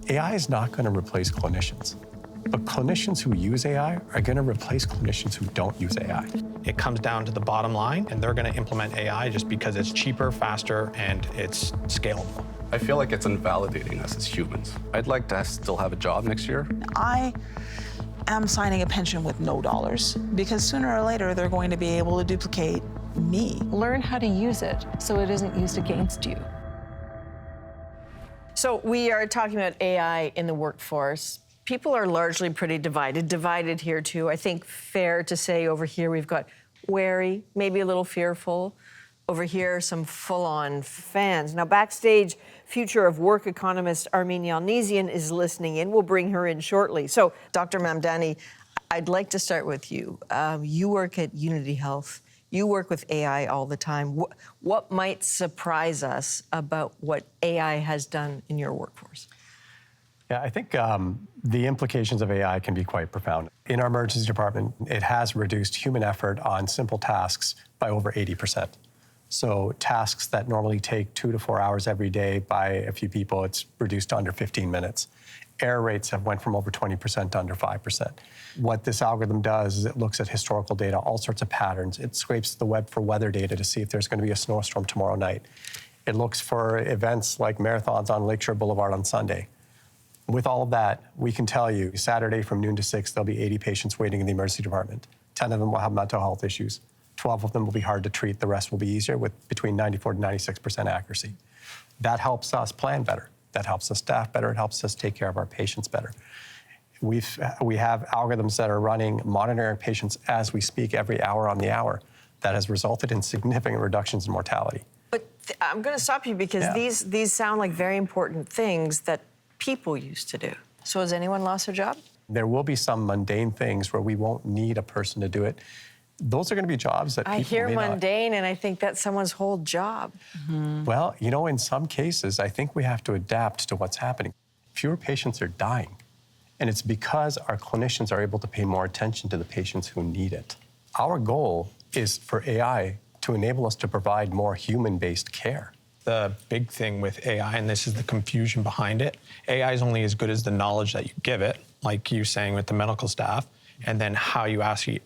AI is not going to replace clinicians, but clinicians who use AI are going to replace clinicians who don't use AI. It comes down to the bottom line, and they're going to implement AI just because it's cheaper, faster, and it's scalable. I feel like it's invalidating us as humans. I'd like to still have a job next year. I am signing a pension with no dollars because sooner or later they're going to be able to duplicate me. Learn how to use it so it isn't used against you. So we are talking about AI in the workforce. People are largely pretty divided here too. I think fair to say over here we've got wary, maybe a little fearful. Over here, some full-on fans. Now, backstage, future of work economist Armin Yalnizyan is listening in. We'll bring her in shortly. So, Dr. Mamdani, I'd like to start with you. You work at Unity Health. You work with AI all the time. What might surprise us about what AI has done in your workforce? Yeah, I think the implications of AI can be quite profound. In our emergency department, it has reduced human effort on simple tasks by over 80%. So tasks that normally take 2 to 4 hours every day by a few people, it's reduced to under 15 minutes. Error rates have went from over 20% to under 5%. What this algorithm does is it looks at historical data, all sorts of patterns. It scrapes the web for weather data to see if there's going to be a snowstorm tomorrow night. It looks for events like marathons on Lakeshore Boulevard on Sunday. With all of that, we can tell you Saturday from noon to 6, there'll be 80 patients waiting in the emergency department. 10 of them will have mental health issues. 12 of them will be hard to treat. The rest will be easier with between 94 to 96% accuracy. That helps us plan better. That helps us staff better. It helps us take care of our patients better. We have algorithms that are running, monitoring patients as we speak every hour on the hour. That has resulted in significant reductions in mortality. But I'm going to stop you because these sound like very important things that people used to do. So has anyone lost their job? There will be some mundane things where we won't need a person to do it. Those are going to be jobs that people I hear may mundane, and I think that's someone's whole job. Mm-hmm. Well, you know, in some cases, I think we have to adapt to what's happening. Fewer patients are dying, and it's because our clinicians are able to pay more attention to the patients who need it. Our goal is for AI to enable us to provide more human-based care. The big thing with AI, and this is the confusion behind it, AI is only as good as the knowledge that you give it, like you saying with the medical staff, and then how you actually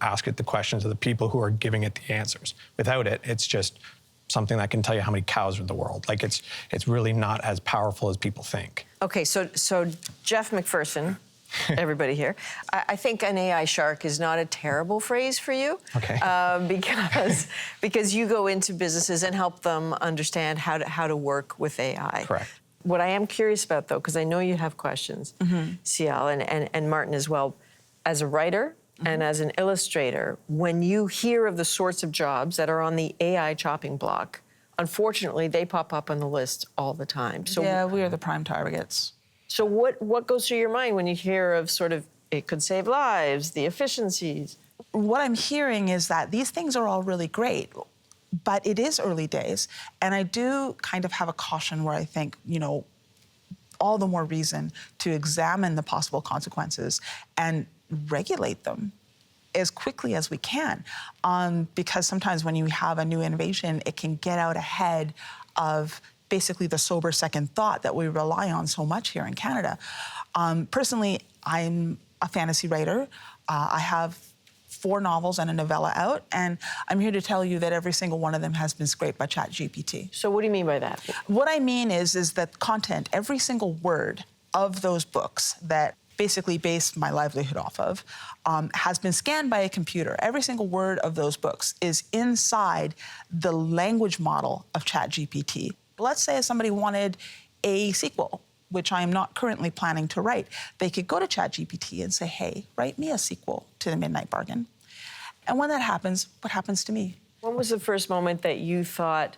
ask it the questions of the people who are giving it the answers. Without it, it's just something that can tell you how many cows are in the world. Like it's really not as powerful as people think. Okay, so Jeff McPherson, everybody here, I think an AI shark is not a terrible phrase for you. Okay. Because you go into businesses and help them understand how to work with AI. Correct. What I am curious about, though, because I know you have questions, CL and Martin as well, as a writer and as an illustrator, when you hear of the sorts of jobs that are on the AI chopping block, unfortunately, they pop up on the list all the time. So Yeah, we are the prime targets. So what goes through your mind when you hear of sort of it could save lives, the efficiencies? What I'm hearing is that these things are all really great, but it is early days. And I do kind of have a caution where I think, you know, all the more reason to examine the possible consequences and regulate them as quickly as we can. Because sometimes when you have a new innovation, it can get out ahead of basically the sober second thought that we rely on so much here in Canada. Personally, I'm a fantasy writer. I have 4 novels and a novella out, and I'm here to tell you that every single one of them has been scraped by ChatGPT. So what do you mean by that? What I mean is that content, every single word of those books that basically based my livelihood off of, has been scanned by a computer. Every single word of those books is inside the language model of ChatGPT. Let's say somebody wanted a sequel, which I am not currently planning to write. They could go to ChatGPT and say, hey, write me a sequel to The Midnight Bargain. And when that happens, what happens to me? When was the first moment that you thought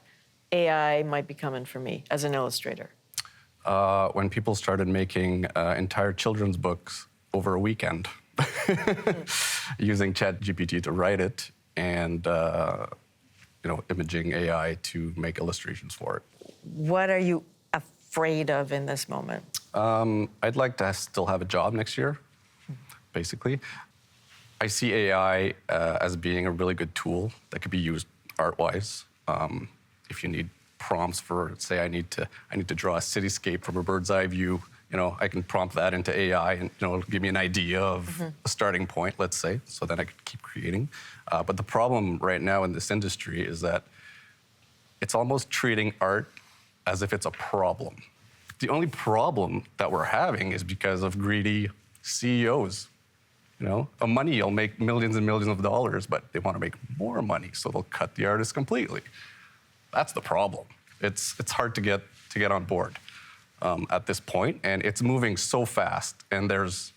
AI might be coming for me as an illustrator? When people started making entire children's books over a weekend, using ChatGPT to write it and imaging AI to make illustrations for it. What are you afraid of in this moment? I'd like to still have a job next year, basically. I see AI as being a really good tool that could be used art-wise. If you need prompts for, say, I need to draw a cityscape from a bird's eye view I can prompt that into AI and it'll give me an idea of a starting point, let's say, so then I can keep creating. But the problem right now in this industry is that it's almost treating art as if it's a problem. The only problem that we're having is because of greedy CEOs. Money will make millions and millions of dollars, but they want to make more money, so they'll cut the artist completely. That's the problem. It's hard to get on board at this point, and it's moving so fast, and there's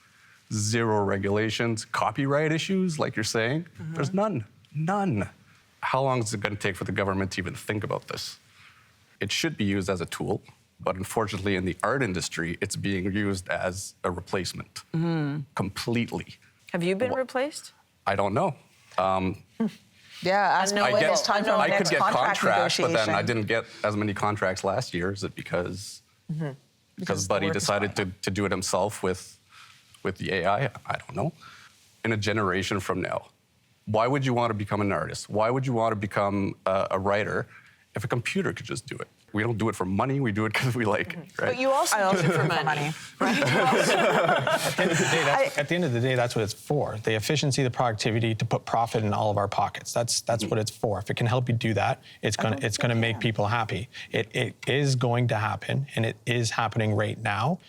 zero regulations. Copyright issues, like you're saying, there's none. How long is it going to take for the government to even think about this? It should be used as a tool, but unfortunately in the art industry, it's being used as a replacement completely. Have you been replaced? I don't know. Yeah, ask me I when get- it's time for my I could next get contract contracts, but then I negotiation. didn't get as many contracts last year. Is it because Because the Buddy work is decided going to do it himself with the AI? I don't know. In a generation from now, why would you want to become an artist? Why would you want to become a writer if a computer could just do it? We don't do it for money. We do it because we like it, right? But you also I do it for do money. At the end of the day, that's what it's for. The efficiency, the productivity, to put profit in all of our pockets. That's what it's for. If it can help you do that, it's gonna make people happy. It is going to happen, and it is happening right now.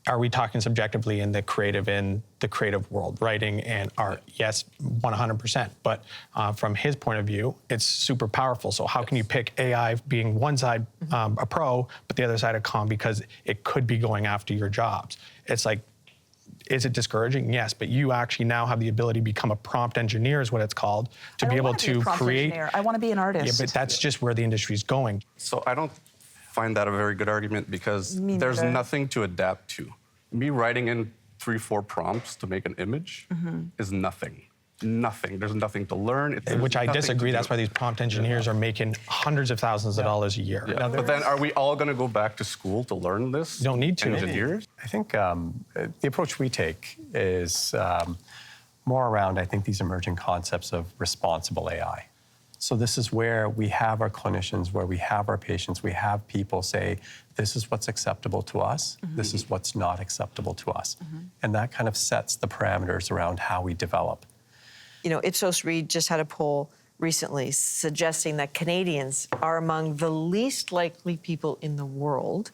Are we talking subjectively in the creative world, writing and art? Yes, 100%. But from his point of view, it's super powerful. So how can you pick AI being one side a pro, but the other side a con, because it could be going after your jobs? It's like, is it discouraging? Yes, but you actually now have the ability to become a prompt engineer, is what it's called, to be able to create. I want to be an artist. Yeah, but that's just where the industry is going. So I don't find that a very good argument because Me there's neither. nothing to adapt to. Me writing in 3-4 prompts to make an image is nothing. Nothing. There's nothing to learn. There's Which I nothing to disagree. do. That's why these prompt engineers are making hundreds of thousands of dollars a year. Yeah. But then are we all going to go back to school to learn this? You don't need to. Engineers? I think the approach we take is more around, I think, these emerging concepts of responsible AI. So this is where we have our clinicians, where we have our patients, we have people say, this is what's acceptable to us, this is what's not acceptable to us. And that kind of sets the parameters around how we develop. Ipsos Reid just had a poll recently suggesting that Canadians are among the least likely people in the world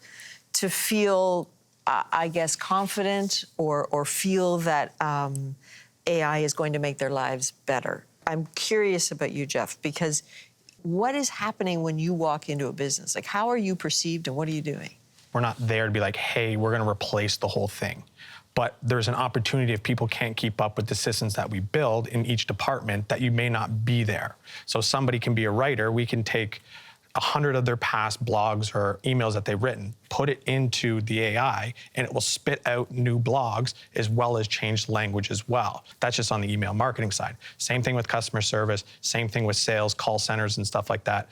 to feel, I guess, confident or feel that AI is going to make their lives better. I'm curious about you, Jeff, because what is happening when you walk into a business? Like, how are you perceived and what are you doing? We're not there to be like, hey, we're going to replace the whole thing. But there's an opportunity if people can't keep up with the systems that we build in each department that you may not be there. So somebody can be a writer. We can take 100 of their past blogs or emails that they've written, put it into the AI, and it will spit out new blogs as well as change language as well. That's just on the email marketing side. Same thing with customer service, same thing with sales, call centers and stuff like that.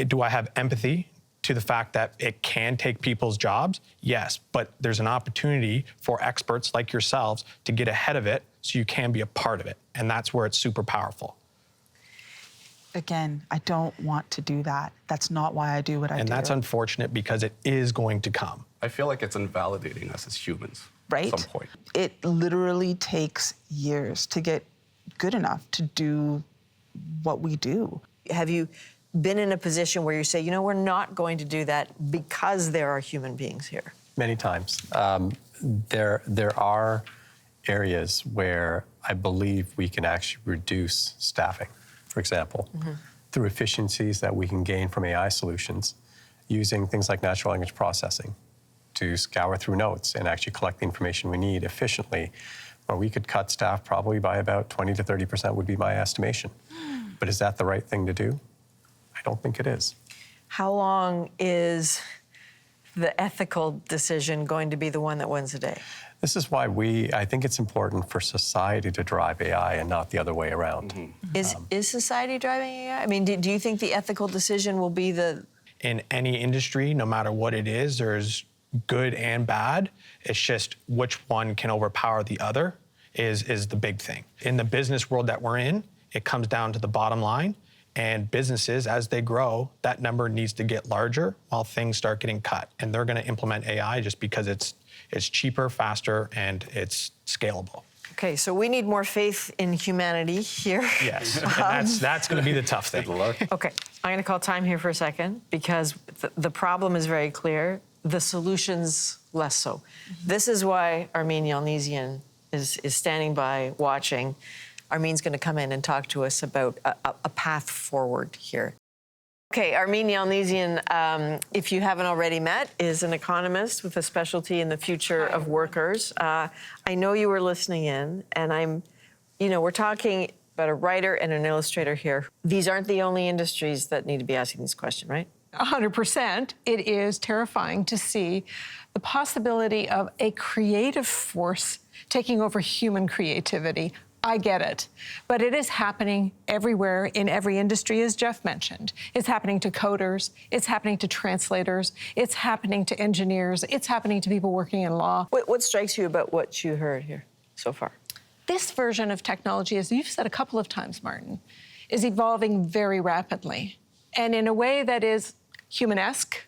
Do I have empathy to the fact that it can take people's jobs? Yes, but there's an opportunity for experts like yourselves to get ahead of it so you can be a part of it. And that's where it's super powerful. Again, I don't want to do that. That's not why I do what I do. And that's unfortunate because it is going to come. I feel like it's invalidating us as humans right? at some point. It literally takes years to get good enough to do what we do. Have you been in a position where you say, we're not going to do that because there are human beings here? Many times. There are areas where I believe we can actually reduce staffing, for example, through efficiencies that we can gain from AI solutions, using things like natural language processing to scour through notes and actually collect the information we need efficiently, where we could cut staff probably by about 20 to 30% would be my estimation. But is that the right thing to do? I don't think it is. How long is the ethical decision going to be the one that wins the day? This is why I think it's important for society to drive AI and not the other way around. Is society driving AI? I mean, do you think the ethical decision will be the... In any industry, no matter what it is, there's good and bad. It's just which one can overpower the other is the big thing. In the business world that we're in, it comes down to the bottom line. And businesses, as they grow, that number needs to get larger while things start getting cut. And they're going to implement AI just because it's cheaper, faster, and it's scalable. Okay, so we need more faith in humanity here. Yes, and that's going to be the tough thing. Good luck. Okay, I'm going to call time here for a second because the problem is very clear. The solution's less so. This is why Armin Yalnizyan is standing by watching. Armin's going to come in and talk to us about a path forward here. Okay, Armin Yalnizyan, if you haven't already met, is an economist with a specialty in the future of workers. I know you were listening in, and we're talking about a writer and an illustrator here. These aren't the only industries that need to be asking this question, right? 100%. It is terrifying to see the possibility of a creative force taking over human creativity. I get it, but it is happening everywhere in every industry, as Jeff mentioned. It's happening to coders, it's happening to translators, it's happening to engineers, it's happening to people working in law. What strikes you about what you heard here so far? This version of technology, as you've said a couple of times, Martin, is evolving very rapidly and in a way that is humanesque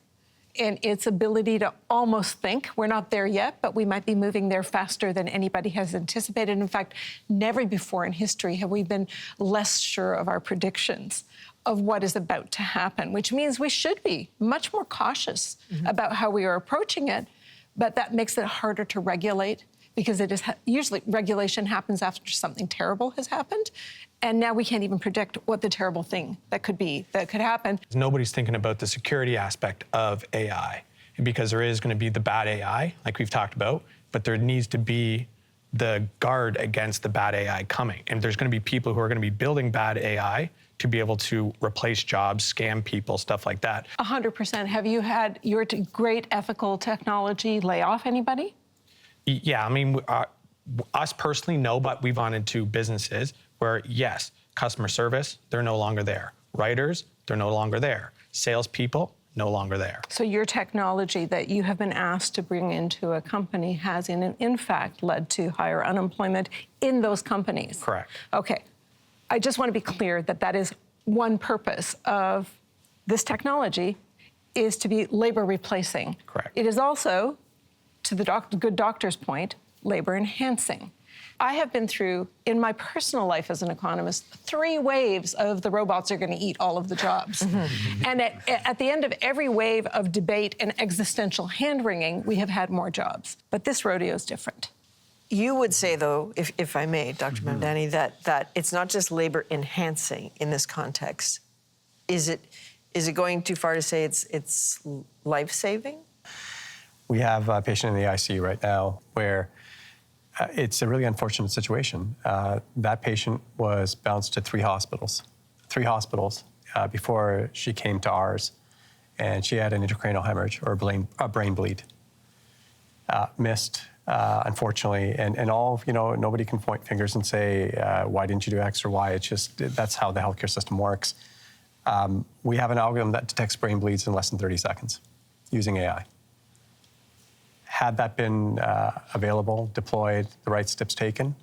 in its ability to almost think. We're not there yet, but we might be moving there faster than anybody has anticipated. In fact, never before in history have we been less sure of our predictions of what is about to happen, which means we should be much more cautious about how we are approaching it, but that makes it harder to regulate because it is usually regulation happens after something terrible has happened. And now we can't even predict what the terrible thing that could happen. Nobody's thinking about the security aspect of AI because there is going to be the bad AI, like we've talked about, but there needs to be the guard against the bad AI coming. And there's going to be people who are going to be building bad AI to be able to replace jobs, scam people, stuff like that. 100%. Have you had your great ethical technology lay off anybody? Yeah, I mean, us personally, no, but we've gone into businesses where, yes, customer service, they're no longer there. Writers, they're no longer there. Salespeople, no longer there. So your technology that you have been asked to bring into a company has, in fact, led to higher unemployment in those companies? Correct. Okay. I just want to be clear that that is one purpose of this technology is to be labor replacing. Correct. It is also, to the good doctor's point, labor enhancing. I have been through, in my personal life as an economist, 3 waves of the robots are going to eat all of the jobs. And at the end of every wave of debate and existential hand-wringing, we have had more jobs. But this rodeo is different. You would say, though, if I may, Dr. Mamdani, that it's not just labor enhancing in this context. Is it going too far to say it's life-saving? We have a patient in the ICU right now where it's a really unfortunate situation. That patient was bounced to 3 hospitals before she came to ours, and she had an intracranial hemorrhage or a brain bleed. Missed, unfortunately, and all, nobody can point fingers and say, why didn't you do X or Y? It's just, that's how the healthcare system works. We have an algorithm that detects brain bleeds in less than 30 seconds using AI. Had that been available, deployed, the right steps taken,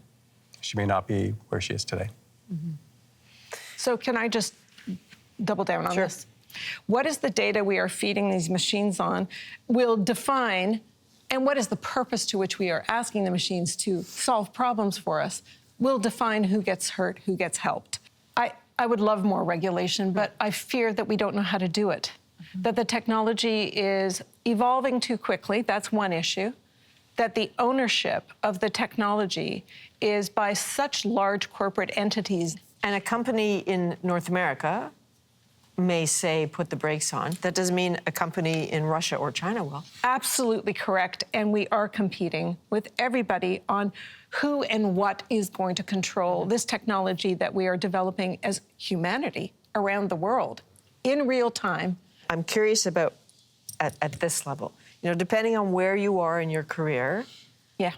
she may not be where she is today. So can I just double down on this? What is the data we are feeding these machines on will define, and what is the purpose to which we are asking the machines to solve problems for us, will define who gets hurt, who gets helped. I would love more regulation, but I fear that we don't know how to do it. That the technology is evolving too quickly, that's one issue. That the ownership of the technology is by such large corporate entities. And a company in North America may say, put the brakes on. That doesn't mean a company in Russia or China will. Absolutely correct. And we are competing with everybody on who and what is going to control this technology that we are developing as humanity around the world in real time. I'm curious about at this level, depending on where you are in your career. Yeah.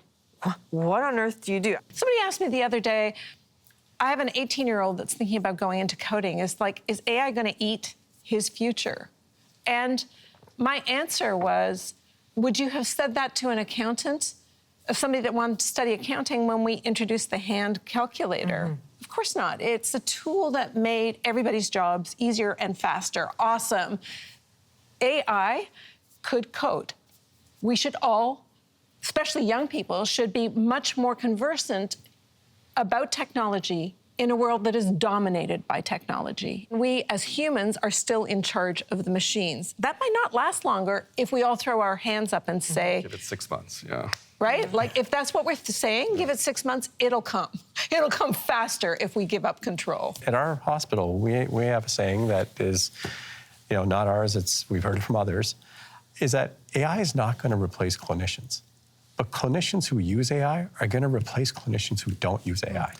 What on earth do you do? Somebody asked me the other day, I have an 18-year-old that's thinking about going into coding. It's like, is AI going to eat his future? And my answer was, would you have said that to an accountant, somebody that wanted to study accounting when we introduced the hand calculator Of course not. It's a tool that made everybody's jobs easier and faster. Awesome. AI could code. We should all, especially young people, should be much more conversant about technology in a world that is dominated by technology. We, as humans, are still in charge of the machines. That might not last longer if we all throw our hands up and say... Give it 6 months, yeah. Right? Like, if that's what we're saying, give it 6 months, it'll come. It'll come faster if we give up control. At our hospital, we have a saying that is, not ours, we've heard it from others, is that AI is not going to replace clinicians. But clinicians who use AI are going to replace clinicians who don't use AI.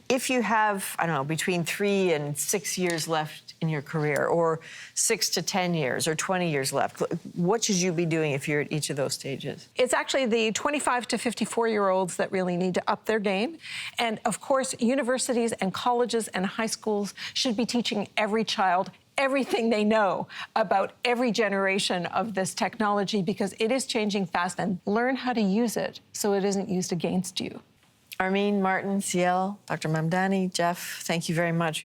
If you have, I don't know, between 3 and 6 years left in your career, or 6 to 10 years, or 20 years left, what should you be doing if you're at each of those stages? It's actually the 25 to 54-year-olds that really need to up their game. And of course, universities and colleges and high schools should be teaching every child everything they know about every generation of this technology, because it is changing fast, and learn how to use it so it isn't used against you. Armin, Martin, Ciel, Dr. Mamdani, Jeff, thank you very much.